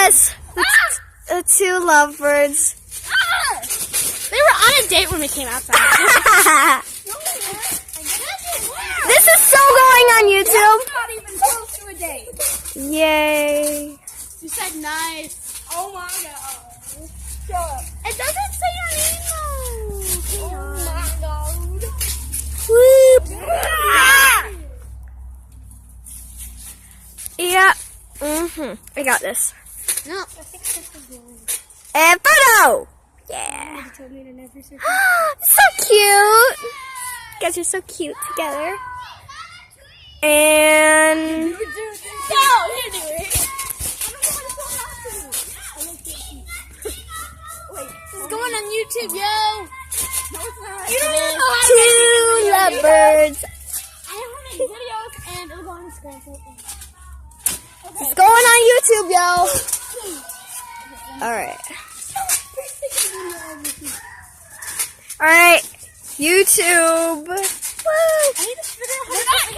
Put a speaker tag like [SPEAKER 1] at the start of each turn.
[SPEAKER 1] us, the two lovebirds.
[SPEAKER 2] They were on a date when we came outside.
[SPEAKER 1] This is so going on YouTube.
[SPEAKER 2] Not even close to a date.
[SPEAKER 1] Yay.
[SPEAKER 2] You said nice.
[SPEAKER 3] Oh my god. Shut up.
[SPEAKER 2] It doesn't say your name though.
[SPEAKER 3] Oh my god.
[SPEAKER 1] Whoop. Yeah. I got this.
[SPEAKER 2] No.
[SPEAKER 1] And photo. Yeah. So cute. You guys are so cute together. And
[SPEAKER 2] No, you do it. This is going on YouTube, yo.
[SPEAKER 3] No, it's not.
[SPEAKER 2] You don't even know how to
[SPEAKER 1] two lovebirds.
[SPEAKER 2] I don't make videos and it'll go on the screen.
[SPEAKER 1] It's going on YouTube, yo. Alright. Alright. YouTube. Woo.
[SPEAKER 2] I need to figure out how to